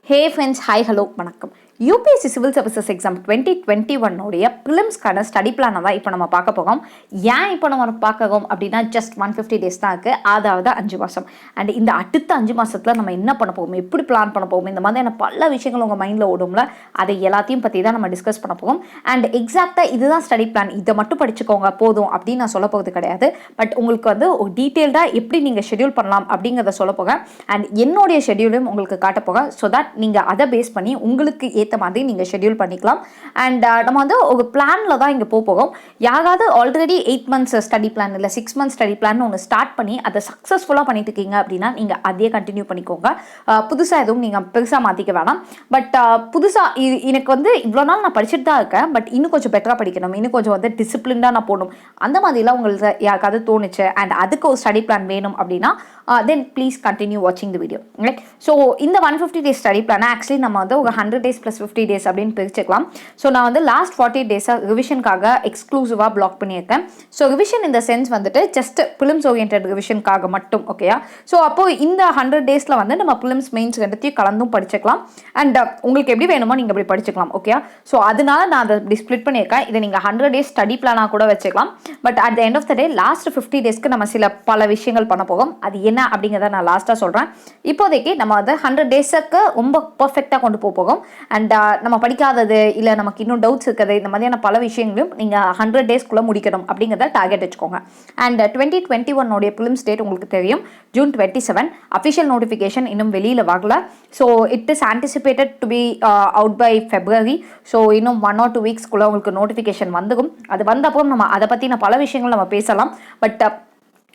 Hey friends, hi, hello, வணக்கம். UPSC Civil Services Exam 2021 உடைய ப்ரிலிம்ஸ்க்கான study பிளானை தான் இப்போ நம்ம பார்க்க போகிறோம். ஏன் இப்போ நம்ம பார்க்கறோம் அப்படின்னா ஜஸ்ட் 150 டேஸ் தான் இருக்குது, அதாவது 5 மாதம். அண்ட் இந்த அடுத்த 5 மாதத்தில் நம்ம என்ன பண்ண போகும், எப்படி பிளான் பண்ண போகும், இந்த மாதிரியான பல விஷயங்கள் உங்கள் மைண்டில் ஓடும்ல, அதை எல்லாத்தையும் பற்றி தான் நம்ம டிஸ்கஸ் பண்ண போகும். அண்ட் எக்ஸாக்டாக இதுதான் ஸ்டடி பிளான், இதை மட்டும் படிச்சுக்கோங்க போதும் அப்படின்னு நான் சொல்ல போகிறது கிடையாது. பட் உங்களுக்கு வந்து ஒரு டீட்டெயில்டாக எப்படி நீங்கள் ஷெடியூல் பண்ணலாம் அப்படிங்கிறத சொல்ல போகிறேன். அண்ட் என்னுடைய ஷெடியூலும் உங்களுக்கு காட்ட போகிறேன். ஸோ தட் நீங்கள் அதை பேஸ் பண்ணி உங்களுக்கு ஏற்ற மாதிரி நீங்கள் ஷெடியூல் பண்ணிக்கலாம். அண்ட் நம்ம வந்து ஒரு பிளானில் தான் இங்கே போகிறோம். யாராவது ஆல்ரெடி 8 months ஸ்டடி பிளான் இல்லை 6 months ஸ்டடி பிளான் ஒன்று ஸ்டார்ட் பண்ணி அதை சக்ஸஸ்ஃபுல்லாக பண்ணிட்டு இருக்கீங்க அப்படின்னா நீங்கள் அதையே கண்டினியூ பண்ணிக்கோங்க. புதுசாக எதுவும் நீங்கள் பெருசாக மாற்றிக்க வேணாம். பட் புதுசாக எனக்கு வந்து இவ்வளோ நாள் நான் படிச்சுட்டு தான் இருக்கேன், பட் இன்னும் கொஞ்சம் பெட்டராக படிக்கணும், இன்னும் கொஞ்சம் வந்து டிசிப்ளின்டாக நான் போகணும், அந்த மாதிரிலாம் உங்களுக்கு யாருக்காவது தோணுச்சு அண்ட் அதுக்கு ஒரு ஸ்டடி பிளான் வேணும் அப்படின்னா தென் ப்ளீஸ் கண்டினியூ வாட்சிங் த வீடியோ. ரைட். ஸோ இந்த 150 days ஸ்டடி பிளானை ஆக்சுவலி நம்ம வந்து ஒரு 100 days + 50 days அப்படின்னு பிரிச்சுக்கலாம். ஸோ நான் வந்து லாஸ்ட் 40 days ரிவிஷனுக்காக எக்ஸ்க்ளூசிவாக பிளாக் பண்ணியிருக்கேன். ஸோ ரிவிஷன் இந்த சென்ஸ் வந்துட்டு ஜஸ்ட் ப்ரிலிம்ஸ் ஓரியன்டட் ரிவிஷனுக்காக மட்டும். ஓகேயா? ஸோ அப்போது இந்த 100 days வந்து நம்ம ப்ரிலிம்ஸ் மெயின்ஸ் ரெண்டுத்தையும் கலந்தும் படிச்சுக்கலாம். அண்ட் உங்களுக்கு எப்படி வேணுமோ நீங்கள் அப்படி படிச்சுக்கலாம். ஓகேயா? ஸோ அதனால நான் அதை இப்படி ஸ்ப்ளிட் பண்ணியிருக்கேன். இதை நீங்கள் 100 days ஸ்டடி பிளானாக கூட வச்சுக்கலாம். But at the end of the day last 50 daysக்கு நம்ம பல விஷயங்கள் பண்ண போகும். அது என்ன அப்படிங்கிறத நான் லாஸ்ட்டாக சொல்கிறேன். இப்போதைக்கு நம்ம வந்து 100 daysக்கு ரொம்ப பர்ஃபெக்டாக கொண்டு போகும். அண்ட் நம்ம படிக்காதது இல்லை நமக்கு இன்னும் டவுட்ஸ் இருக்குது, இந்த மாதிரியான பல விஷயங்களையும் நீங்கள் 100 daysக்குள்ளே முடிக்கணும் அப்படிங்கிறத டார்கெட் வச்சுக்கோங்க. அண்ட் 2021 ப்ரிலிம்ஸ் டேட் உங்களுக்கு தெரியும், June 27. அஃபிஷியல் நோட்டிஃபிகேஷன் இன்னும் வெளியில் வரல. So it is anticipated to be out by February. So இன்னும் 1 or 2 weeksக்குள்ளே உங்களுக்கு நோட்டிஃபிகேஷன் வந்துடும். அது வந்தப்போ நம்ம அதை பற்றின பல விஷயங்கள் நம்ம பேசலாம். பட்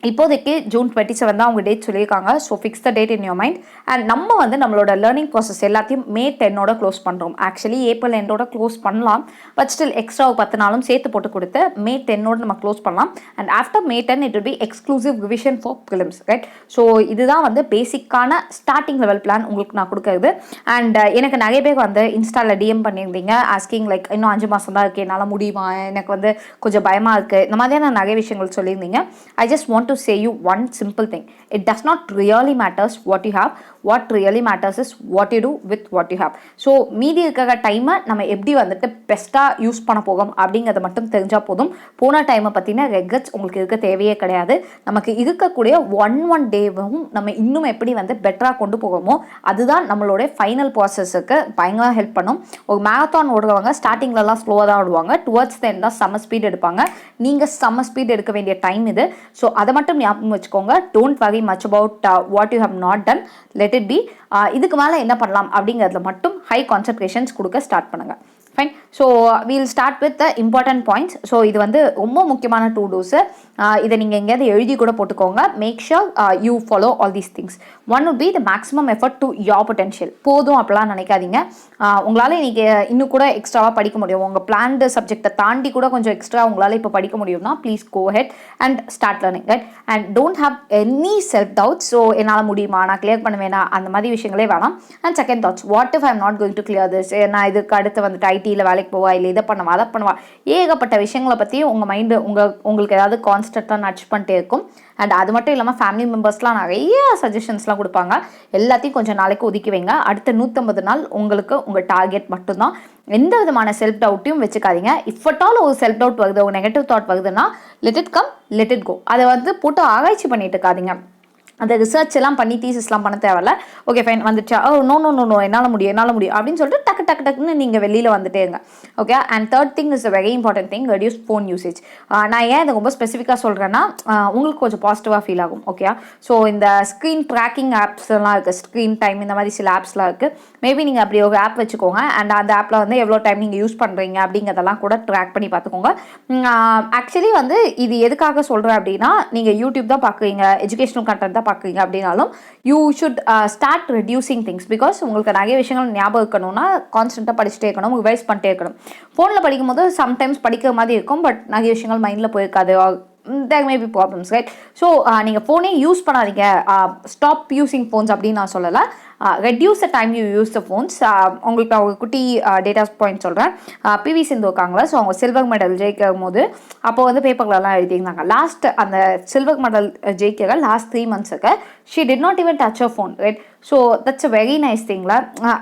இப்போதைக்கு June 27 தான் அவங்க டேட் சொல்லியிருக்காங்க. So fix the date in your mind. And நம்ம வந்து நம்மளோட லேர்னிங் ப்ராசஸ் எல்லாத்தையும் May 10 க்ளோஸ் பண்ணுறோம். ஆக்சுவலி April end க்ளோஸ் பண்ணலாம், பட் ஸ்டில் எக்ஸ்ட்ரா 10 நாளும் சேர்த்து போட்டு கொடுத்து May 10 நம்ம க்ளோஸ் பண்ணலாம். And after May 10 it will be exclusive revision for prelims. Right. So இதுதான் வந்து பேசிக்கான ஸ்டார்டிங் லெவல் பிளான் உங்களுக்கு நான் கொடுக்குறது. அண்ட் எனக்கு நிறைய பேர் வந்து இன்ஸ்டாவில் டிஎம் பண்ணியிருந்தீங்க ஆஸ்கிங் லைக் இன்னும் 5 மாதம் தான் இருக்குது, என்னால் முடியுமா, எனக்கு வந்து கொஞ்சம் பயமாக இருக்குது, இந்த மாதிரியான நிறைய விஷயங்கள் சொல்லியிருந்தீங்க. I just want to say you one simple thing. It does not really matters what you have. What really matters is what you do with what you have. So மீதி இருக்கிற டைமை நம்ம எப்படி வந்துட்டு பெஸ்ட்டாக யூஸ் பண்ண போகும் அப்படிங்கிறத மட்டும் தெரிஞ்சால் போதும். போன டைமை பற்றின ரெக்ரெட்ஸ் உங்களுக்கு இருக்க தேவையே கிடையாது. நமக்கு இருக்கக்கூடிய ஒன் டேவும் நம்ம இன்னும் எப்படி வந்து பெட்டராக கொண்டு போகமோ அதுதான் நம்மளுடைய ஃபைனல் ப்ராசஸுக்கு பயங்கர ஹெல்ப் பண்ணும். ஒரு மேரத்தான் ஓடுறவங்க ஸ்டார்டிங்லலாம் ஸ்லோவாக தான் ஓடுவாங்க, டுவர்ட்ஸ் த எண்ட் தான் செம்ம ஸ்பீட் எடுப்பாங்க. நீங்கள் செம்ம ஸ்பீட் எடுக்க வேண்டிய டைம் இது. ஸோ அதை மட்டும் ஞாபகம் வச்சுக்கோங்க. Don't worry much about what you have not done, let it be. இதுக்கு மேலே என்ன பண்ணலாம் அப்படிங்கிறதுல மட்டும் ஹை கான்சன்ட்ரேஷன்ஸ் கொடுக்க ஸ்டார்ட் பண்ணுங்கள். Fine. So we'll start with the important points. So இது வந்து ரொம்ப முக்கியமான 2 days. இதை நீங்கள் எங்கேயாவது எழுதி கூட போட்டுக்கோங்க. Make sure you follow all these things. One would be the maximum effort to your potential. போதும் அப்படிலாம் நினைக்காதீங்க. உங்களால் இன்றைக்கி இன்னும் கூட எக்ஸ்ட்ராவாக படிக்க முடியும், உங்கள் பிளான்டு சப்ஜெக்டை தாண்டி கூட கொஞ்சம் எக்ஸ்ட்ரா உங்களால் இப்போ படிக்க முடியும்னா please go ahead and start learning. Right. And don't have any self doubts. So என்னால் முடியுமா, நான் கிளியர் பண்ணுவேனா, அந்த மாதிரி விஷயங்களே வேணாம். And second thoughts, what if I am not going to clear this, நான் இதுக்கு அடுத்து வந்துட்டு ஐடியில் வேலைக்கு போவா, இல்லை இதை பண்ணுவா அதை பண்ணுவா, ஏகப்பட்ட விஷயங்களை பற்றி உங்கள் மைண்டு உங்களுக்கு ஏதாவது கான்ஸ்டன்ட்டாக நட்ச் பண்ணிட்டே இருக்கும். அண்ட் அது மட்டும் இல்லாமல் ஃபேமிலி மெம்பர்ஸ்லாம் நிறைய சஜஷன்ஸ்லாம் கொடுப்பாங்க. எல்லாத்தையும் கொஞ்சம் நாளைக்கு ஒதுக்கி வைங்க. அடுத்த 150 நாள் உங்களுக்கு உங்கள் டார்கெட் மட்டும்தான். எந்த விதமான செல்ஃப் டவுட்டையும் வச்சுக்காதீங்க. இஃப் அட் ஆல் ஒரு செல்ஃப் டவுட் வருது, ஒரு நெகட்டிவ் தாட் வருதுன்னா let it come, let it go. அதை வந்து போட்டு ஆராய்ச்சி பண்ணிட்டு இருக்காதீங்க. அந்த ரிசர்ச் எல்லாம் பண்ணி தீசிஸ்லாம் பண்ண தேவையில்ல. ஓகே ஃபைன் வந்துச்சா, ஓ நோ என்னால் முடியும் அப்படின்னு சொல்லிட்டு டக்குன்னு நீங்கள் வெளியில் வந்துட்டே இருங்க. Okay. And third thing is a very important thing, reduce phone usage. நான் ஏன் இதை ரொம்ப ஸ்பெசிஃபிக்காக சொல்கிறேன்னா உங்களுக்கு கொஞ்சம் பாசிட்டிவாக ஃபீல் ஆகும். ஓகே. ஸோ இந்த ஸ்க்ரீன் ட்ராக்கிங் ஆப்ஸ்லாம் இருக்குது, ஸ்க்ரீன் டைம் இந்த மாதிரி சில ஆப்ஸ்லாம் இருக்குது. மேபி நீங்கள் அப்படி ஒரு ஆப் வச்சுக்கோங்க. அண்ட் அந்த ஆப்பில் வந்து எவ்வளோ டைம் நீங்கள் யூஸ் பண்ணுறீங்க அப்படிங்கிறதெல்லாம் கூட ட்ராக் பண்ணி பார்த்துக்கோங்க. ஆக்சுவலி வந்து இது எதுக்காக சொல்கிறேன் அப்படின்னா, நீங்கள் யூடியூப் தான் பார்க்குறீங்க, எஜுகேஷனல் கண்டென்ட் தான் பார்க்குறீங்க அப்படின்னாலும் you should start reducing things. Because உங்களுக்கு நிறைய விஷயங்கள் ஞாபகம் இருக்கணும்னா கான்ஸ்டன்ட்டாக படிச்சுட்டே இருக்கணும், ரிவைஸ் பண்ணிட்டே இருக்கணும். ஃபோனில் படிக்கும்போது சம்டைம்ஸ் படிக்கிற மாதிரி இருக்கும், பட் நிறைய விஷயங்கள் மைண்டில் போயிருக்காது. there may be problems, right? So நீங்கள் ஃபோனே யூஸ் பண்ணாதீங்க, ஸ்டாப் யூஸிங் ஃபோன்ஸ் அப்படின்னு நான் சொல்லலை. Reduce the time you use the phones. உங்களுக்கு அவங்க குட்டி டேட்டா பாயிண்ட் சொல்கிறேன். பிவி சிந்து இருக்காங்களா, ஸோ அவங்க சில்வர் மெடல் ஜெயிக்கும் போது அப்போ வந்து பேப்பர்லலாம் எழுதியிருந்தாங்க. லாஸ்ட் அந்த சில்வர் மெடல் ஜெயிக்கிற last 3 months she did not even touch a phone, right? So that's a very nice திங்ல.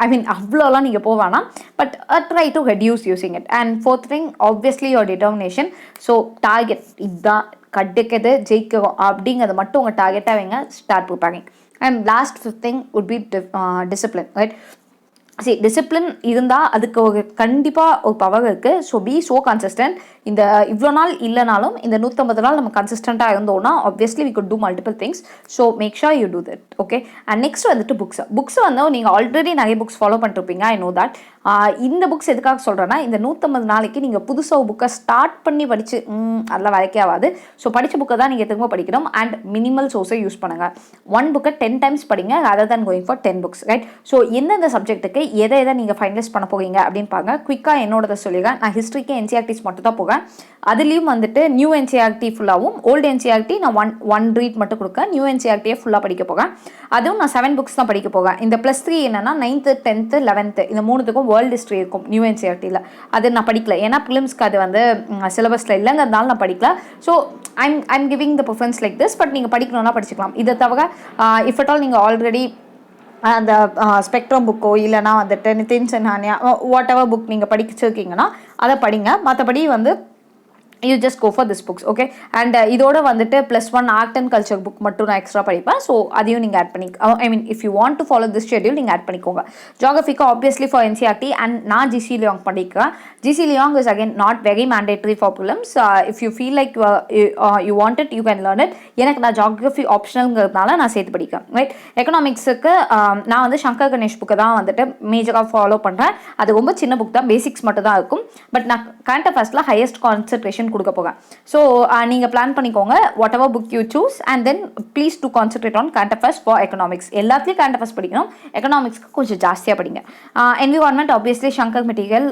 ஐ மீன் அவ்வளோலாம் நீங்கள் போவானா, but try to reduce using it. And fourth thing obviously your determination. So target இதுதான் கட்டுக்கிறது ஜெயிக்கிறோம் அப்படிங்கிறது மட்டும் உங்கள் டார்கெட்டாக வைங்க. Start preparing. And last fifth thing would be discipline, right? சரி, டிசிப்ளின் இருந்தால் அதுக்கு ஒரு கண்டிப்பாக ஒரு பவர் இருக்குது. So be so consistent. இந்த இவ்வளோ நாள் இல்லைனாலும் இந்த 150 நாள் நம்ம கன்சிஸ்டண்ட்டாக இருந்தோம்னா obviously we could do multiple things. So make sure you do that. Okay. And next வந்துட்டு புக்ஸ் வந்து நீங்கள் ஆல்ரெடி நிறைய புக்ஸ் ஃபாலோ பண்ணிருப்பீங்க. I know that. இந்த புக்ஸ் எதுக்காக சொல்கிறேன்னா, இந்த 150 நாளைக்கு நீங்கள் புதுசாக புக்கை ஸ்டார்ட் பண்ணி படித்து அதெல்லாம் வரைக்கே ஆகாது. ஸோ படித்த புக்கை தான் நீங்கள் திரும்ப படிக்கணும். அண்ட் மினிமல் சோர்ஸை யூஸ் பண்ணுங்கள். ஒன் புக்கை 10 times படிங்க rather than going for 10 books, right? So எந்தெந்த சப்ஜெக்ட்டுக்கு எதை நீங்கள் ஃபைனலைஸ் பண்ண போகிறீங்க அப்படின்னு பாருங்க. குயிக்காக என்னோட சொல்லிடுறேன். நான் ஹிஸ்ட்ரிக்கு என்சிஆர்டிஸ் மட்டும் தான் போகிறேன். அதுலேயும் வந்துட்டு நியூ என்சிஆர்டி ஃபுல்லாகவும் ஓல்டு என்சிஆர்டி நான் ஒன் ரீட் மட்டும் கொடுக்கேன். நியூ என்சிஆர்டியை ஃபுல்லாக படிக்க போகிறேன். அதுவும் நான் 7 books தான் படிக்க போகிறேன். இந்த +3 என்னன்னா 9th 10th 11th இந்த 3த்துக்கும் வேர்ல்டு ஹிஸ்ட்ரி இருக்கும் நியூ என்சிஆர்டியில். அது நான் படிக்கல, ஏன்னா ப்ரிலிம்ஸ்க்கு அது வந்து சிலபஸில் இல்லைங்கிறதுனால நான் படிக்கல. So I'm giving the preference like this. But நீங்கள் படிக்கணும்னா படிச்சுக்கலாம். இதை தவிர இஃப் அட் ஆல் நீங்கள் ஆல்ரெடி அந்த ஸ்பெக்ட்ரம் புக்கோ இல்லைனா வந்துட்டு நிதின் சின்ஹானியா வாட் எவர் புக் நீங்கள் படிச்சிருக்கீங்கன்னா அதை படிங்க. மற்றபடி வந்து you just go for this books, okay? And இதோட வந்துட்டு +1 ஆர்ட் அண்ட் கல்ச்சர் புக் மட்டும் நான் எக்ஸ்ட்ரா படிப்பேன். ஸோ அதையும் நீங்கள் ஆட் பண்ணி I mean if you want to follow this schedule நீங்கள் ஆட் பண்ணிக்கோங்க. ஜியோகிராஃபிக்கு ஆப்வியஸ்லி ஃபார் என்சிஆர்டி அண்ட் நான் ஜிசி லியாங் படிக்கிறேன். G C Leong is again not very mandatory for prelims. If you feel like you want it you can learn it. எனக்கு நான் geography ஆப்ஷனல்ங்கிறதுனால நான் சேர்த்து படிக்கிறேன், ரைட்? எக்கனாமிக்ஸுக்கு நான் வந்து சங்கர் கணேஷ் புக்கு தான் வந்துட்டு மேஜராக ஃபாலோ பண்ணுறேன். அது ரொம்ப சின்ன புக் தான், பேசிக்ஸ் மட்டும் தான் இருக்கும். பட் நான் கரண்ட் அஃபேர்ஸில் ஹையஸ்ட் கான்சன்ட்ரேஷன் கொடுக்க போகிறேன். ஸோ நீங்கள் பிளான் பண்ணிக்கோங்க what ever book you choose and then please to concentrate on current affairs for economics. எல்லாத்துலேயும் கரண்ட் அஃபேர்ஸ் படிக்கணும். எக்கனாமிக்ஸ்க்கு கொஞ்சம் ஜாஸ்தியாக படிங்க. என்விரான்மெண்ட் ஆப்வியஸ்லி சங்கர் மெட்டீரியல்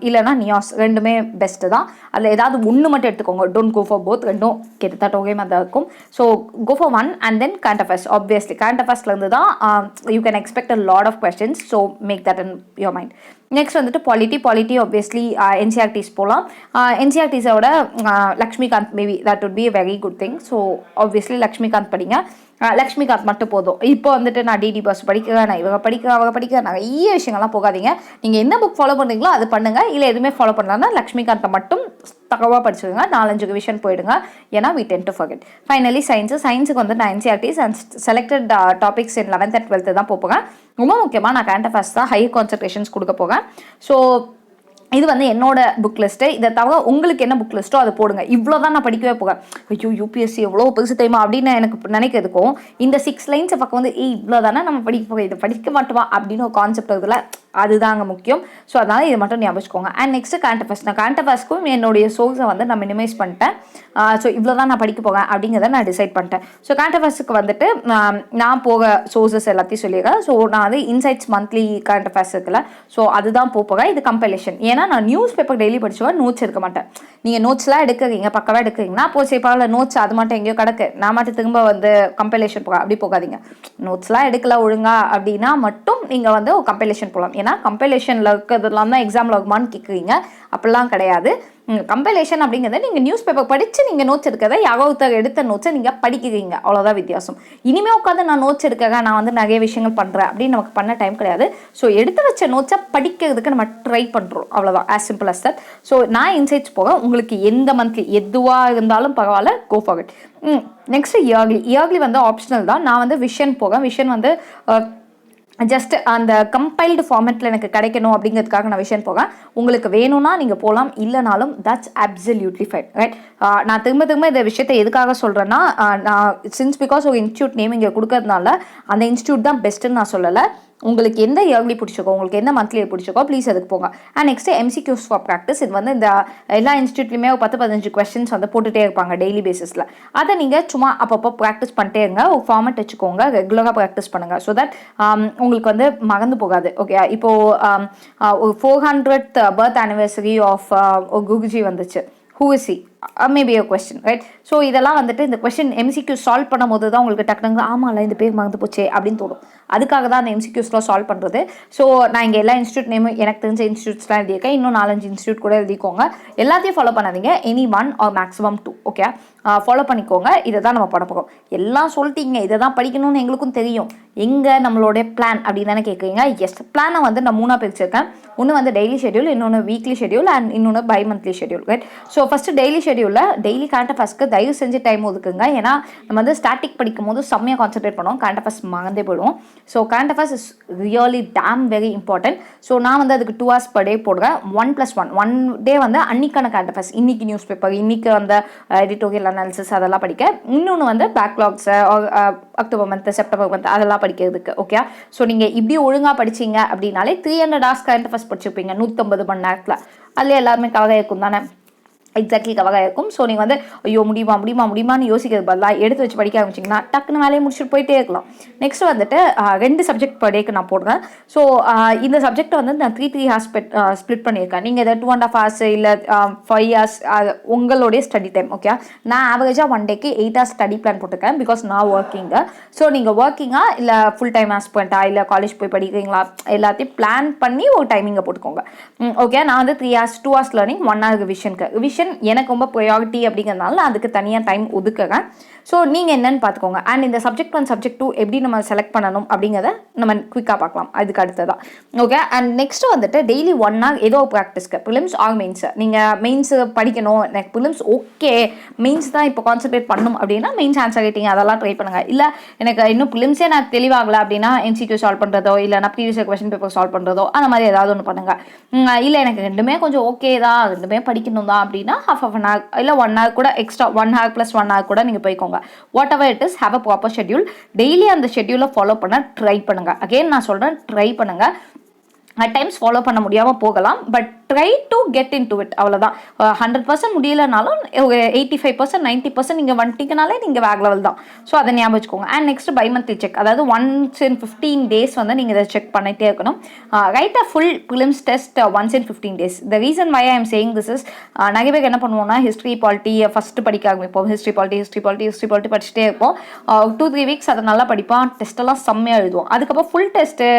இல்லைனா நியாஸ் ரெண்டுமே பெஸ்ட்டு தான். அதில் ஏதாவது ஒன்று மட்டும் எடுத்துக்கோங்க. Don't go for both. ரெண்டும் கிட்டத்தட்ட ஒரே மாதிரி தான் இருக்கும். So go for one and then current affairs. Obviously current அஃபேர்ஸ்லேருந்து தான் you can expect a lot of questions. So make that in your mind. Next வந்துட்டு பாலிட்டி ஆப்வியஸ்லி என்சிஆர்டிஸ் போகலாம். என்சிஆர்டிஸோட Laxmikanth maybe that would be a very good thing. So obviously Laxmikanth படிங்க. லக்ஷ்மிகாந்த் மட்டும் போதும். இப்போ வந்துட்டு நான் டிடி பாஸ் படிக்கிறேன், நான் இவங்க படிக்க நிறைய விஷயங்கள்லாம் போகாதீங்க. நீங்கள் என்ன புக் ஃபாலோ பண்ணுறீங்களோ அது பண்ணுங்கள். இல்லை எதுவுமே ஃபாலோ பண்ணலாம்னா லக்ஷ்மிகாந்தை மட்டும் தகவலாக படிச்சுடுங்க. 4-5 ரிவிஷன் போயிடுங்க. ஏன்னா we tend to forget. Finally சயின்ஸுக்கு வந்து நான் NCERTs and selected topics in 11th and 12th தான் போகிறேன். ரொம்ப முக்கியமாக நான் கரண்ட் அஃபேர்ஸ் தான் ஹை கான்சன்ட்ரேஷன்ஸ் கொடுக்க போகிறேன். ஸோ இது வந்து என்னோட புக் லிஸ்ட்டு. இதை தவிர உங்களுக்கு என்ன புக் லிஸ்ட்டோ அதை போடுங்க. இவ்வளோ தான் நான் படிக்கவே போகிறேன். ஐயோ யூபிஎஸ்சி எவ்வளோ பெருசு தெரியுமா அப்படின்னு எனக்கு நினைக்கிறதுக்கும் இந்த 6 lines பக்கம் வந்து இவ்வளோ தானே நம்ம படிக்க போகிறோம், இதை படிக்க மாட்டோமா அப்படின்னு ஒரு கான்செப்ட் இருக்குதுல, அதுதாங்க முக்கியம். ஸோ அதனால் இதை மட்டும் ஞாபகம் வச்சுக்கோங்க. And next current affairs. நான் கரண்ட் அஃபேர்ஸ்க்கும் என்னுடைய சோர்ஸை வந்து நான் மினிமைஸ் பண்ணிட்டேன். ஸோ இவ்வளோ தான் நான் படிக்க போகிறேன் அப்படிங்கிறத நான் டிசைட் பண்ணிட்டேன். ஸோ கரண்ட் அஃபேர்ஸுக்கு வந்துட்டு நான் போக சோர்ஸஸ் எல்லாத்தையும் சொல்லியிருக்கேன். ஸோ நான் வந்து இன்சைட்ஸ் மந்த்லி கரண்ட் அஃபேர்ஸ் இருக்குல்ல, ஸோ அதுதான் போகிறேன். இது கம்பைலேஷன். ஏன்னா நான் நியூஸ் பேப்பர் டெய்லி படிச்சுவா, நோட்ஸ் எடுக்க மாட்டேன். நீங்கள் நோட்ஸ்லாம் எடுக்கிறீங்க, பக்கவாக எடுக்கிறீங்கன்னா அப்போ சேப்பாவில் நோட்ஸ் அது மட்டும் எங்கேயோ கிடக்கு, நான் மட்டும் திரும்ப வந்து கம்பைலேஷன் போக அப்படி போகாதீங்க. நோட்ஸ்லாம் எடுக்கல ஒழுங்கா அப்படின்னா மட்டும் நீங்கள் வந்து கம்பைலேஷன் போகலாம். ஏன்னா கம்பைலேஷனில் இருக்கிறதுலாம் தான் எக்ஸாமில் வருமானு கேட்குறீங்க, அப்படிலாம் கிடையாது. கம்பைலேஷன் அப்படிங்கிறத நீங்கள் நியூஸ் பேப்பர் படித்து நீங்கள் நோட்ஸ் எடுக்கிறத யாரோ எடுத்த நோட்ஸை நீங்கள் படிக்கிறீங்க, அவ்வளோதான் வித்தியாசம். இனிமேல் உட்காந்து நான் நோட்ஸ் எடுக்கிறேன், நான் வந்து நிறைய விஷயங்கள் பண்ணுறேன் அப்படின்னு நமக்கு பண்ண டைம் கிடையாது. ஸோ எடுத்து வச்ச நோட்ஸை படிக்கிறதுக்கு நம்ம ட்ரை பண்ணுறோம், அவ்வளோதான். As simple as that. So நான் இன்சைட்ஸ் போக உங்களுக்கு எந்த மந்த்லி எதுவாக இருந்தாலும் பரவாயில்ல, go for it. Next yearly வந்து ஆப்ஷனல் தான். நான் வந்து விஷன் போகிறேன். விஷன் வந்து ஜஸ்ட் அந்த கம்பைல்டு ஃபார்மேட்டில் எனக்கு கிடைக்கணும் அப்படிங்கிறதுக்காக நான் விஷயம் போகிறேன். உங்களுக்கு வேணும்னா நீங்கள் போகலாம், இல்லைனாலும் தட்ஸ் அப்சல்யூட்லி ஃபைன், ரைட்? நான் திரும்ப இந்த விஷயத்தை எதுக்காக சொல்கிறேன்னா, நான் சின்ஸ் பிகாஸ் ஒரு இன்ஸ்டியூட் நேம் இங்கே கொடுக்கறதுனால அந்த இன்ஸ்டியூட் தான் பெஸ்ட்டுன்னு நான் சொல்லலை. உங்களுக்கு எந்த இயர்லி பிடிச்சிக்கோ, உங்களுக்கு எந்த மந்த்லி பிடிச்சிக்கோ, ப்ளீஸ் அதுக்கு போங்க. And next MCQs for practice. இது வந்து இந்த எல்லா இன்ஸ்டியூட்லையுமே ஒரு 10-15 கொஸ்டின்ஸ் வந்து போட்டுகிட்டே இருப்பாங்க டெய்லி பேசிஸில். அதை நீங்கள் சும்மா அப்பப்போ ப்ராக்டிஸ் பண்ணிட்டே இருங்க. ஒரு ஃபார்மேட் வச்சுக்கோங்க, ரெகுலராக ப்ராக்டிஸ் பண்ணுங்கள். ஸோ தட் உங்களுக்கு வந்து மறந்து போகாது. ஓகே, இப்போது ஒரு 400th birth anniversary of Guruji வந்துச்சு. Who is he? Maybe a question right. So இதெல்லாம் வந்துட்டு இந்த கொஸ்டின் எம்சிக்யூ சால்வ் பண்ணும்போது தான் உங்களுக்கு டக்குனு ஆமாம்ல இந்த பேர் மறந்து போச்சே அப்படின்னு தோணும். அதுக்காக தான் அந்த எம்சிக்யூஸ்லாம் சால்வ் பண்ணுறது. ஸோ நான் இங்கே எல்லா இன்ஸ்டியூட் நேமும் எனக்கு தெரிஞ்ச இன்ஸ்டியூட்ஸ்லாம் எழுதியிருக்கேன். இன்னும் 4-5 இன்ஸ்டியூட் கூட எழுதிக்கோங்க. எல்லாத்தையும் ஃபாலோ பண்ணாதீங்க, any 1 or maximum 2. Okay, follow பண்ணிக்கோங்க. இதை தான் நம்ம பண்ண போகிறோம். எல்லாம் சொல்லிட்டீங்க, இதை தான் படிக்கணும்னு எங்களுக்கும் தெரியும், எங்கே நம்மளுடைய பிளான் அப்படின்னு தானே கேட்குறீங்க. எஸ், பிளானை வந்து நான் 3 பிரிச்சிருக்கேன். ஒன்று வந்து டெய்லி ஷெடியூல், இன்னொன்று வீக்லி ஷெடியூல் அண்ட் இன்னொன்று bimonthly schedule. Right. So first daily ஷெடியூலில் டெய்லி கரண்ட் அஃபேர்ஸ்க்கு தயவு செஞ்சு டைம் ஒதுக்குங்க. ஏன்னா நம்ம வந்து ஸ்டாட்டிக் படிக்கும் போது செம்மையாக கான்சென்ட்ரேட் பண்ணுவோம், கரண்ட் அஃபேர்ஸ் மறந்தே போயிடுவோம். So current affairs is really damn very important. So நான் வந்து அதுக்கு 2 hours per day போடுறேன். 1+1 1 டே வந்து அன்னைக்கான கரண்ட் அஃபேர்ஸ், இன்னைக்கு நியூஸ் பேப்பர், இன்னைக்கு வந்து எடிட்டோரியல் அனாலிசிஸ் அதெல்லாம் படிக்க, இன்னொன்று வந்து backlogs October month September month அதெல்லாம் படிக்கிறதுக்கு. ஓகே, ஸோ நீங்கள் இப்படி ஒழுங்காக படிச்சிங்க அப்படின்னாலே 300 hours கரண்ட் அஃபேர்ஸ் படிச்சிருப்பீங்க 150 மணி நேரத்தில். அதில் எல்லாருமே கவலை இருக்கும் தானே, எக்ஸாக்ட்லி கவராக இருக்கும். ஸோ நீங்கள் வந்து ஐயோ முடியுமான்னு யோசிக்கிறது பதிலாக எடுத்து வச்சு படிக்க ஆரம்பிச்சிங்கன்னா டக்குன்னு வேலையை முடிச்சுட்டு போயிட்டே இருக்கலாம். நெக்ஸ்ட் வந்துட்டு 2 சப்ஜெக்ட் per டேக்கு நான் போடுறேன். ஸோ இந்த சப்ஜெக்டை வந்து நான் 3 hours ஸ்ப்ளிட் பண்ணியிருக்கேன். நீங்கள் இதை 2.5 hours இல்லை 5 hours உங்களுடைய ஸ்டடி டைம். ஓகே, நான் ஆவரேஜாக 1 டேக்கு 8 hours ஸ்டடி பிளான் போட்டிருக்கேன். பிகாஸ் நான் ஒர்க்கிங்கு. ஸோ நீங்கள் ஒர்க்கிங்காக இல்லை ஃபுல் டைம் ஹஸ்பண்டா இல்லை காலேஜ் போய் படிக்கிறீங்களா எல்லாத்தையும் பிளான் பண்ணி ஒரு டைமிங்கை போட்டுக்கோங்க. ஓகே, நான் வந்து 3 hours 2 hours learning 1 hour revision எனக்கு ரொம்ப ப்ரையாரிட்டி அப்படிங்கிறதுனால நான் அதுக்கு தனியாக டைம் ஒதுக்குறேன். ஸோ நீங்கள் என்னென்னு பார்த்துக்கோங்க. அண்ட் இந்த சப்ஜெக்ட் 1 சப்ஜெக்ட் 2 எப்படி நம்ம செலக்ட் பண்ணணும் அப்படிங்கிறத நம்ம குயிக்காக பார்க்கலாம் அதுக்கு அடுத்ததான். ஓகே, அண்ட் நெக்ஸ்ட் வந்துட்டு டெய்லி 1 hour ஏதோ ப்ராக்டிஸ்க்கு ப்ரிலிம்ஸ் ஆர் மெயின்ஸ். நீங்கள் மெயின்ஸ் படிக்கணும், எனக்கு ப்ரிலிம்ஸ் ஓகே, மெயின்ஸ் தான் இப்போ கான்சன்ட்ரேட் பண்ணணும் அப்படின்னா மெயின்ஸ் ஆன்சர் ரைட்டிங் அதெல்லாம் ட்ரை பண்ணுங்கள். இல்லை எனக்கு இன்னும் ப்ரிலிம்ஸே நான் தெளிவாகலை அப்படின்னா எம்சிக்யூ சால்வ் பண்ணுறதோ இல்லை நான் ப்ரீவியஸ் கொஸ்டின் பேப்பர் சால்வ் பண்ணுறதோ அந்த மாதிரி ஏதாவது ஒன்று பண்ணுங்கள். இல்லை எனக்கு ரெண்டுமே கொஞ்சம் ஓகே தான், ரெண்டுமே படிக்கணும் தான் அப்படின்னா half an hour இல்லை 1 hour கூட எக்ஸ்ட்ரா 1 hour + 1 hour கூட நீங்கள் போய்க்கோங்க. Whatever it is, have a proper schedule. Daily அந்த ஷெட்யூலை ஃபாலோ பண்ண ட்ரை பண்ணுங்க. அகெயின் நான் சொல்கிறேன், ட்ரை பண்ணுங்க. அட் டைம்ஸ் ஃபாலோ பண்ண முடியாமல் போகலாம், but try to get in to it. அவ்வளோதான். 100% முடியலைனாலும் 85% 90% நீங்கள் வந்துட்டீங்கனாலே நீங்கள் வேக் லெவல் தான். ஸோ அதை ஞாபகம் வச்சுக்கோங்க. And next bimonthly check, அதாவது once in 15 days வந்து நீங்கள் இதை செக் பண்ணிகிட்டே இருக்கணும். Right a full prelims test once in 15 days. The reason why I am saying this is, நிறைய பேர் என்ன பண்ணுவோம்னா ஹிஸ்ட்ரி பாலிட்டி ஃபஸ்ட்டு படிக்க ஆரம்பிப்போம். ஹிஸ்ட்ரி பாலிட்டி படிச்சுட்டே இருப்போம். 2-3 weeks அதை நல்லா படிப்போம், டெஸ்ட்டெல்லாம் செம்மையாக எழுதுவோம். அதுக்கப்புறம் ஃபுல் டெஸ்ட்டு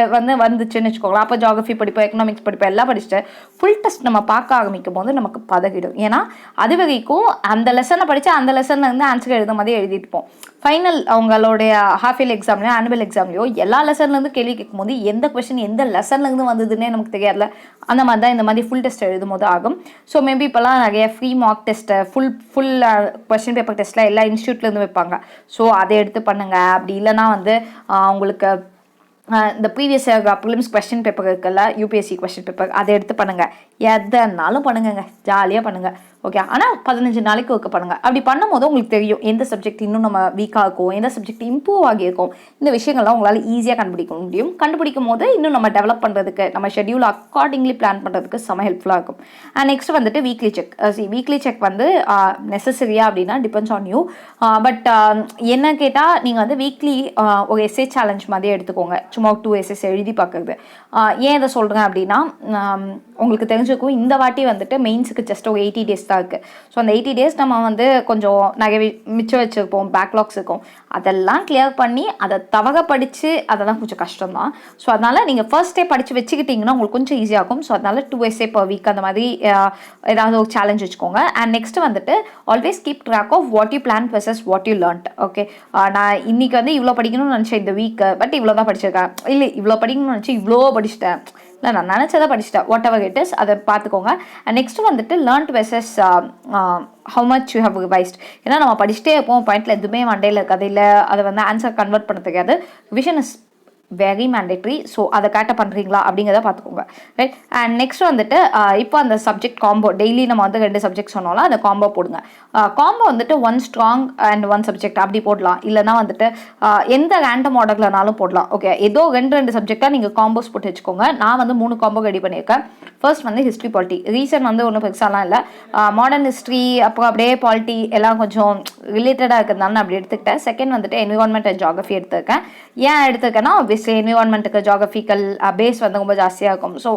வந்துச்சுன்னு வச்சுக்கோங்களேன். அப்போ ஜாகிரஃபி படிப்போம், எக்கனாமிக்ஸ் படிப்போம், எல்லாம் படிச்சுட்டு ஃபுல் டெஸ்ட் நம்ம பார்க்க ஆரம்பிக்கும் போது நமக்கு பதகிடும். ஏன்னா அது வரைக்கும் அந்த லெசனை படித்து அந்த லெசனில் இருந்து ஆன்சர் எழுத மாதிரி எழுதிட்டுப்போம். ஃபைனல் அவங்களுடைய ஹாஃப் இயர்லி எக்ஸாம்லையோ ஆனுவல் எக்ஸாம்லையோ எல்லா லெசன்லேருந்து கேள்வி கேட்கும்போது எந்த கொஸ்டின் எந்த லெசன்லேருந்து வந்ததுன்னே நமக்கு தெரியாதுல. அந்த மாதிரி தான் இந்த மாதிரி ஃபுல் டெஸ்ட் எழுதும் போது ஆகும். ஸோ மேபி இப்போலாம் நிறைய free mark test full question paper டெஸ்ட்டில் எல்லா இன்ஸ்டியூட்லேருந்து வைப்பாங்க. ஸோ அதை எடுத்து பண்ணுங்கள். அப்படி இல்லைனா வந்து உங்களுக்கு இந்த ப்ரீவியஸ் ப்ரிலிம்ஸ் கொஸ்டின் பேப்பர் இருக்குல்ல, யூபிஎஸ்சி கொஸ்டின் பேப்பர், அதை எடுத்து பண்ணுங்கள். எதனாலும் பண்ணுங்க, ஜாலியாக பண்ணுங்கள். ஓகே, ஆனால் 15 நாளைக்கு ஒர்க் பண்ணுங்கள். அப்படி பண்ணும்போது உங்களுக்கு தெரியும் எந்த சப்ஜெக்ட் இன்னும் நம்ம வீக்காக இருக்கும், எந்த சப்ஜெக்ட் இம்ப்ரூவ் ஆகியிருக்கும். இந்த விஷயங்கள்லாம் உங்களால் ஈஸியாக கண்டுபிடிக்க முடியும். கண்டுபிடிக்கும் போது இன்னும் நம்ம டெவலப் பண்ணுறதுக்கு, நம்ம ஷெட்யூல் அக்கார்டிங்லி பிளான் பண்ணுறதுக்கு செம ஹெல்ப்ஃபுல்லாக இருக்கும். அண்ட் நெக்ஸ்ட் வந்துட்டு வீக்லி செக். வீக்லி செக் வந்து நெசசரியா அப்படின்னா டிபெண்ட்ஸ் ஆன் யூ. பட் என்ன கேட்டால் நீங்கள் வந்து வீக்லி ஒரு எஸ்ஏ சேலஞ்ச் மாதிரி எடுத்துக்கோங்க. சும்மா 2 essays எழுதி பார்க்குறது. ஏன் இதை சொல்கிறேன் அப்படின்னா, உங்களுக்கு தெரிஞ்சுக்கும் இந்த வாட்டி வந்துட்டு மெயின்ஸுக்கு ஜஸ்ட் ஒரு 80 days தான் இருக்குது. ஸோ அந்த 80 days நம்ம வந்து கொஞ்சம் நகை மிச்சம் வச்சுருப்போம், பேக்லாக்ஸ் இருக்கும். அதெல்லாம் கிளியர் பண்ணி அதை தவக படித்து அதெல்லாம் கொஞ்சம் கஷ்டம் தான். ஸோ அதனால் நீங்கள் ஃபர்ஸ்ட் டே படித்து வச்சுக்கிட்டிங்கன்னா உங்களுக்கு கொஞ்சம் ஈஸியாக இருக்கும். ஸோ அதனால் 2 essay per week அந்த மாதிரி ஏதாவது ஒரு சேலஞ்ச் வச்சுக்கோங்க. அண்ட் நெக்ஸ்ட் வந்துட்டு always keep track of what you plan versus what you learned. Okay, நான் இன்றைக்கி வந்து இவ்வளோ படிக்கணும்னு நினச்சேன் இந்த வீக், பட் இவ்வளோ தான் படிச்சிருக்கேன். இல்லை இவ்வளோ படிக்கணும்னு நினச்சி இவ்வளோ படிச்சிட்டேன், இல்லை நான் நினச்சதை படிச்சுட்டேன். வாட் எவர் இட் இஸ் அதை பார்த்துக்கோங்க. அண்ட் நெக்ஸ்ட் வந்துட்டு learned versus how much you have revised. ஏன்னா நம்ம படிச்சுட்டே இருப்போம், பாயிண்டில் எதுவுமே மண்டையில் இருக்காது, இல்லை அதை வந்து ஆன்சர் கன்வெர்ட் பண்ண தெரியாது. Revision is very mandatory. So அதை கேட்ட பண்ணுறீங்களா அப்படிங்கிறத பார்த்துக்கோங்க. ரைட். அண்ட் நெக்ஸ்ட் வந்துட்டு இப்போ அந்த சப்ஜெக்ட் காம்போ டெய்லி நம்ம வந்து 2 சப்ஜெக்ட் சொன்னாலும் அந்த காம்போ போடுங்க. காம்போ வந்துட்டு 1 ஸ்ட்ராங் அண்ட் 1 சப்ஜெக்ட் அப்படி போடலாம். இல்லைனா வந்துட்டு எந்த ரேண்டம் ஆர்டர்லனாலும் போடலாம். ஓகே, ஏதோ 2 சப்ஜெக்டாக நீங்கள் காம்போஸ் போட்டு வச்சுக்கோங்க. நான் வந்து 3 காம்போ ரெடி பண்ணியிருக்கேன். ஃபர்ஸ்ட் வந்து ஹிஸ்ட்ரி பாலிட்டி. ரீசன் வந்து ஒன்றும் பெருசாலாம் இல்லை, மாடர்ன் ஹிஸ்ட்ரி அப்புறம் அப்படியே பாலிட்டி எல்லாம் கொஞ்சம் ரிலேட்டடாக இருக்கிறதுனால நான் அப்படி எடுத்துக்கிட்டேன். செகண்ட் வந்துட்டு என்விரான்மெண்ட் அண்ட் ஜியாகிரஃபி எடுத்திருக்கேன். ஏன் எடுத்திருக்கேன்னா பேஸ் என்விரான்மெண்ட்டுக்கு ஜாகிரபிக்கல் பேஸ் வந்து ரொம்ப ஜாஸ்தியாக இருக்கும். ஸோ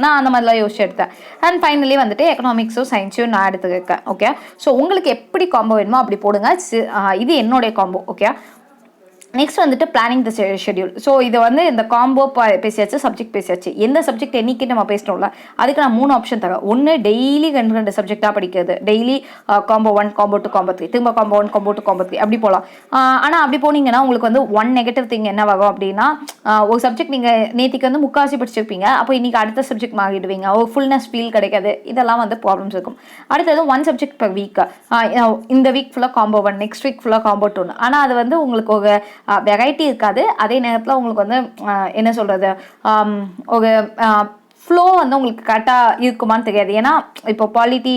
நான் அந்த மாதிரிலாம் யோசிச்சு எடுத்தேன். அண்ட் ஃபைனலி வந்துட்டு எக்கனாமிக்ஸும் சயின்ஸையும் நான் எடுத்துருக்கேன். ஓகே, ஸோ உங்களுக்கு எப்படி காம்போ வேணுமோ அப்படி போடுங்க. இது என்னுடைய காம்போ. ஓகே, நெக்ஸ்ட் வந்துட்டு பிளானிங் த ஷெடியூல். ஸோ இதை வந்து இந்த காம்போ பேசியாச்சு, சப்ஜெக்ட் பேசியாச்சு. எந்த சப்ஜெக்ட் என்னைக்கு நம்ம பேசிட்டோம்ல, அதுக்கு நான் 3 ஆப்ஷன் தரேன். ஒன்று டெய்லி 2 சப்ஜெக்டாக படிக்கிறது, டெய்லி காம்போ 1, காம்போ 2, காம்போ 3, திரும்ப காம்போ 1, காம்போ 2, காம்போ 3 அப்படி போகலாம். ஆனால் அப்படி போனீங்கன்னா உங்களுக்கு வந்து ஒன் நெகட்டிவ் திங் என்ன வரும் அப்படின்னா, ஒரு சப்ஜெக்ட் நீங்கள் நேற்றுக்கு வந்து முக்காசி படிச்சிருப்பீங்க, அப்போ இன்னைக்கு அடுத்த சப்ஜெக்ட் மாறிடுவீங்க, ஒரு ஃபுல்னஸ் ஃபீல் கிடைக்காது. இதெல்லாம் வந்து ப்ராப்ளம்ஸ் இருக்கும். அடுத்தது 1 சப்ஜெக்ட் பர் வீக். இந்த வீக் ஃபுல்லாக காம்போ 1, நெக்ஸ்ட் வீக் ஃபுல்லாக காம்போ 2. ஆனால் அது வந்து உங்களுக்கு ஒரு வெரைட்டி இருக்காது. அதே நேரத்தில் உங்களுக்கு வந்து என்ன சொல்கிறது, ஒரு ஃப்ளோ வந்து உங்களுக்கு கரெக்டாக இருக்குமான்னு தெரியாது. ஏன்னா இப்போ பாலிட்டி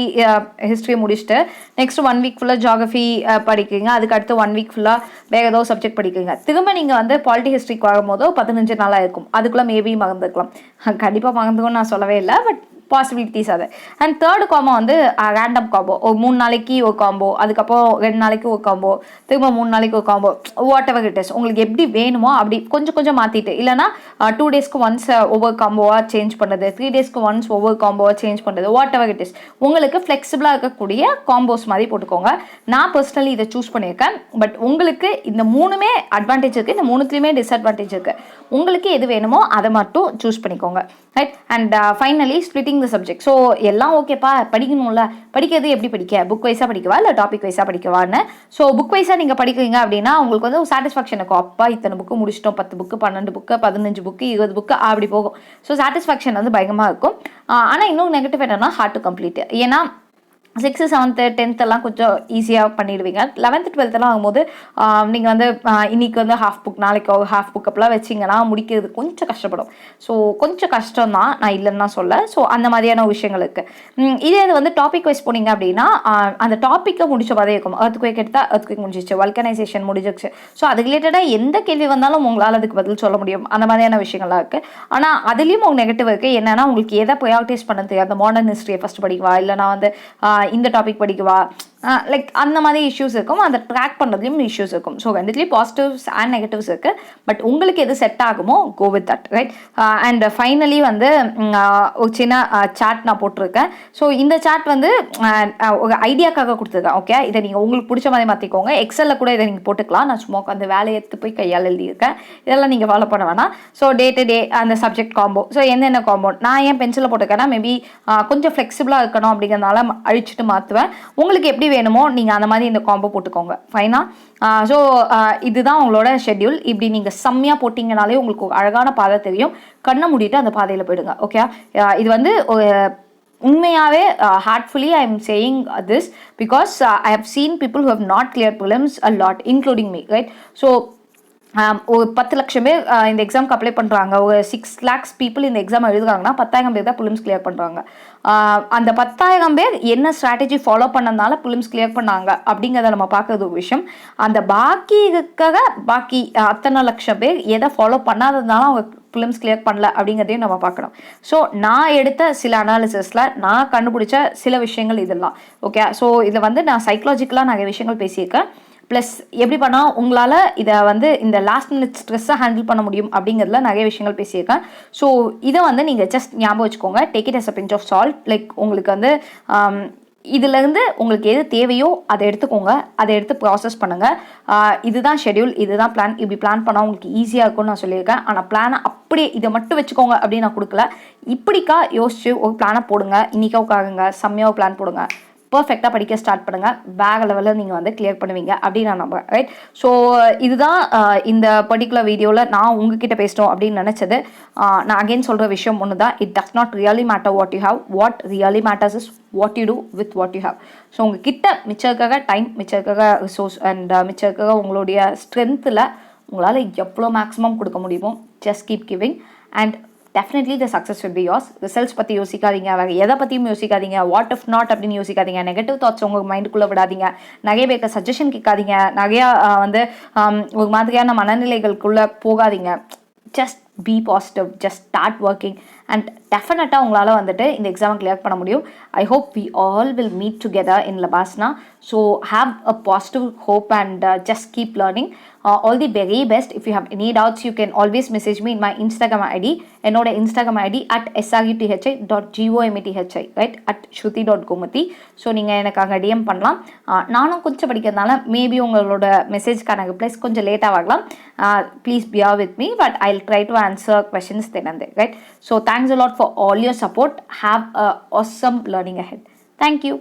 ஹிஸ்ட்ரி முடிச்சுட்டு நெக்ஸ்ட் 1 வீக் ஃபுல்லாக ஜாகிரஃபி படிக்கிறீங்க, அதுக்கு அடுத்து 1 வீக் ஃபுல்லாக வேறு ஏதோ சப்ஜெக்ட் படிக்கிறீங்க. திரும்ப நீங்கள் வந்து பாலிட்டி ஹிஸ்ட்ரிக்கு வரும்போது 15 நாளாக இருக்கும். அதுக்குள்ளே மேபி மறந்துக்கலாம். கண்டிப்பாக மறந்துக்கும்னு நான் சொல்லவே இல்லை, பட் பாசிபிலிட்டிஸ் அது. அண்ட் தேர்டு காம்போ வந்து ரேண்டம் காம்போ. ஒரு 3 நாளைக்கு ஒரு காம்போ, அதுக்கப்புறம் 2 நாளைக்கு ஒரு காம்போ, திரும்ப 3 நாளைக்கு ஒரு combo, what ever it is. உங்களுக்கு எப்படி வேணுமோ அப்படி கொஞ்சம் கொஞ்சம் மாற்றிட்டு, இல்லைனா 2 டேஸ்க்கு ஒன்ஸ் ஒவ்வொரு காம்போவாக சேஞ்ச் பண்ணுறது, 3 டேஸ்க்கு ஒன்ஸ் ஒவ்வொரு காம்போவாக சேஞ்ச் பண்ணுறது, வாட் எவர் இட் இஸ். உங்களுக்கு ஃப்ளெக்சிபிளாக இருக்கக்கூடிய காம்போஸ் மாதிரி போட்டுக்கோங்க. நான் பர்சனலி இதை சூஸ் பண்ணியிருக்கேன். பட் உங்களுக்கு இந்த 3மே அட்வான்டேஜ் இருக்குது, இந்த 3த்துலேயுமே டிஸ்அட்வான்டேஜ் இருக்குது. உங்களுக்கு எது வேணுமோ அதை மட்டும் சூஸ் பண்ணிக்கோங்க. Right. And finally splitting the subject. So எல்லாம் ஓகேப்பா, படிக்கணும்ல, படிக்கிறது எப்படி படிக்க, புக் வைஸாக படிக்கவா இல்லை டாபிக் வைஸாக படிக்கவான்னு. ஸோ புக் வைஸாக நீங்கள் படிக்கிறீங்க அப்படின்னா உங்களுக்கு வந்து சாட்டிஸ்ஃபேக்ஷன் இருக்கும். அப்பா இத்தனை புக்கு முடிச்சிட்டோம், 10 புக்கு, 12 புக்கு, 15 புக்கு, 20 புக்கு அப்படி போகும். ஸோ சாட்டிஸ்ஃபேக்ஷன் வந்து பயங்கரமாக இருக்கும். ஆனால் இன்னும் நெகட்டிவ் என்னன்னா ஹார்ட் டு கம்ப்ளீட். ஏன்னா 6th 7th 10th எல்லாம் கொஞ்சம் ஈஸியாக பண்ணிடுவீங்க. 11th 12th எல்லாம் ஆகும்போது நீங்கள் வந்து இன்னைக்கு வந்து ஹாஃப் புக், நாளைக்கு ஹாஃப் புக் அப்பெல்லாம் வச்சிங்கன்னா முடிக்கிறது கொஞ்சம் கஷ்டப்படும். ஸோ கொஞ்சம் கஷ்டம் தான், நான் இல்லைன்னு தான் சொல்ல. ஸோ அந்த மாதிரியான விஷயங்கள் இருக்குது. இதே இது வந்து டாபிக் வைஸ் போனீங்க அப்படின்னா அந்த டாப்பிக்கை முடிச்ச மாதிரி இருக்கும். எர்த்குவேக் எடுத்தால் எர்த்குவேக் முடிஞ்சிச்சு, வல்கனைசேஷன் முடிஞ்சிச்சு. ஸோ அது ரிலேட்டடாக எந்த கேள்வி வந்தாலும் உங்களால் அதுக்கு பதில் சொல்ல முடியும். அந்த மாதிரியான விஷயங்கள்லாம் இருக்குது. ஆனால் அதுலேயும் உங்களுக்கு நெகட்டிவ் இருக்குது. என்னன்னா உங்களுக்கு எதை ப்ரையாரிட்டைஸ் பண்ண தெரியாது. அந்த மாடர்ன் ஹிஸ்ட்ரியை ஃபஸ்ட் படிக்கவா, இல்லைனா வந்து இந்த டாபிக் படிக்கவா, லைக் அந்த மாதிரி இஷ்யூஸ் இருக்கும். அதை ட்ராக் பண்ணுறதுலையும் இஷ்யூஸ் இருக்கும். ஸோ ரெண்டுலேயும் பாசிட்டிவ்ஸ் அண்ட் நெகட்டிவ்ஸ் இருக்குது. பட் உங்களுக்கு எது செட் ஆகுமோ go with that. Right. And finally வந்து ஒரு சின்ன சாட் நான் போட்டிருக்கேன். ஸோ இந்த சாட் வந்து ஒரு ஐடியாக்காக கொடுத்துருக்கேன். ஓகே, இதை நீங்கள் உங்களுக்கு பிடிச்ச மாதிரி மாற்றிக்கோங்க. எக்ஸலில் கூட இதை நீங்கள் போட்டுக்கலாம். நான் சும்மா அந்த வேலையை எடுத்து போய் கையால் எழுதியிருக்கேன். இதெல்லாம் நீங்கள் ஃபாலோ பண்ண வேணாம். ஸோ டே டு டே அந்த சப்ஜெக்ட் காம்போ, ஸோ என்னென்ன காம்போ நான் ஏன் பென்சிலில் போட்டிருக்கேன்னா மேபி கொஞ்சம் ஃப்ளெக்சிபிளாக இருக்கணும் அப்படிங்கிறதுனால அழிச்சிட்டு மாற்றுவேன். உங்களுக்கு எப்படி வேணுமோ நீங்கள் அந்த மாதிரி இந்த காம்போ போட்டுக்கோங்க. ஃபைனா. ஸோ இதுதான் உங்களோட ஷெட்யூல். இப்படி நீங்கள் செம்மையாக போட்டிங்கனாலே உங்களுக்கு அழகான பாதை தெரியும். கண்ணை மூடிட்டு அந்த பாதையில் போயிடுங்க. ஓகே, இது வந்து உண்மையாகவே heartfully I am saying this because I have seen people who have not clear prelims a lot including me. Right. So ஒரு 10 லட்சம் பேர் இந்த எக்ஸாமுக்கு அப்ளை பண்ணுறாங்க. ஒரு 6 lakhs பீப்புள் இந்த எக்ஸாம் எழுதுறாங்கன்னா 10,000 பேர் தான் ப்ரிலிம்ஸ் கிளியர் பண்ணுறாங்க. அந்த 10,000 பேர் என்ன ஸ்ட்ராட்டஜி ஃபாலோ பண்ணதுனால ப்ரிலிம்ஸ் கிளியர் பண்ணாங்க அப்படிங்கிறத நம்ம பார்க்கறது ஒரு விஷயம். அந்த பாக்கி அத்தனை லட்சம் பேர் எதை ஃபாலோ பண்ணாததுனால அவங்க ப்ரிலிம்ஸ் கிளியர் பண்ணல அப்படிங்கிறதையும் நம்ம பார்க்கணும். ஸோ நான் எடுத்த சில அனாலிசிஸில் நான் கண்டுபிடிச்ச சில விஷயங்கள் இதெல்லாம். ஓகே, ஸோ இதில் வந்து நான் சைக்கலாஜிக்கலாக நிறைய விஷயங்கள் பேசியிருக்கேன். ப்ளஸ் எப்படி பண்ணால் உங்களால் இதை வந்து இந்த லாஸ்ட் மினிட் ஸ்ட்ரெஸ்ஸை ஹேண்டில் பண்ண முடியும் அப்படிங்கிறதுல நிறைய விஷயங்கள் பேசியிருக்கேன். ஸோ இதை வந்து நீங்கள் ஜஸ்ட் ஞாபகம் வச்சுக்கோங்க. Take it as a pinch of salt. Like உங்களுக்கு வந்து இதிலேருந்து உங்களுக்கு எது தேவையோ அதை எடுத்துக்கோங்க, அதை எடுத்து ப்ராசஸ் பண்ணுங்கள். இதுதான் ஷெட்யூல், இதுதான் பிளான். இப்படி பிளான் பண்ணால் உங்களுக்கு ஈஸியாக இருக்கும்னு நான் சொல்லியிருக்கேன். ஆனால் பிளானை அப்படியே இதை மட்டும் வச்சுக்கோங்க அப்படின்னு நான் கொடுக்கல. இப்படிக்கா யோசிச்சு ஒரு பிளானை போடுங்க. இன்றைக்கா உட்காருங்க, செம்மையாக பிளான் போடுங்க, பர்ஃபெக்டாக படிக்க ஸ்டார்ட் பண்ணுங்கள். பேக் லெவலில் நீங்கள் வந்து கிளியர் பண்ணுவீங்க அப்படின்னு நான் நம்புறேன். ரைட். ஸோ இதுதான் இந்த பர்டிகுலர் வீடியோவில் நான் உங்ககிட்ட பேசணும் அப்படின்னு நினச்சது. நான் அகெயின் சொல்கிற விஷயம் ஒன்று தான். It does not really matter what you have. What really matters is what you do with what you have. So உங்ககிட்ட மிச்சம் இருக்காக டைம், மிச்சம் இருக்காக ரிசோர்ஸ் அண்ட் மிச்சம் இருக்காக உங்களுடைய ஸ்ட்ரென்த்தில் உங்களால் எவ்வளோ மேக்ஸிமம் கொடுக்க முடியுமோ just keep giving and definitely the success will be yours. Results பற்றி யோசிக்காதீங்க, வேறு எதை பற்றியும் யோசிக்காதீங்க. வாட் இஃப் நாட் அப்படின்னு யோசிக்காதீங்க. நெகட்டிவ் தாட்ஸ் உங்கள் மைண்டுக்குள்ளே விடாதீங்க. நிறைய பேருக்கு சஜஷன் கேட்காதீங்க. நிறையா வந்து ஒரு மாதிரியான மனநிலைகளுக்குள்ளே போகாதீங்க. Just be positive, just start working and டெஃபினட்டாக உங்களால் வந்துட்டு இந்த எக்ஸாமை கிளியர் பண்ண முடியும். I hope we all will meet together in LBSNAA. So have a positive hope and just keep learning. All the very best. If you have any doubts, you can always message me in my Instagram ID. என்னோட Instagram ID @sruthi.gomethi, right, @shruti.gomethi. So நீங்கள் எனக்கு அங்கே DM பண்ணலாம். நானும் கொஞ்சம் படிக்கிறதுனால maybe உங்களோட மெசேஜ்க்கான replies கொஞ்சம் லேட்டாக ஆகலாம். Please bear with me, but I'll try to answer questions then and there, right? So thanks a lot for all your support. Have a awesome learning ahead. Thank you.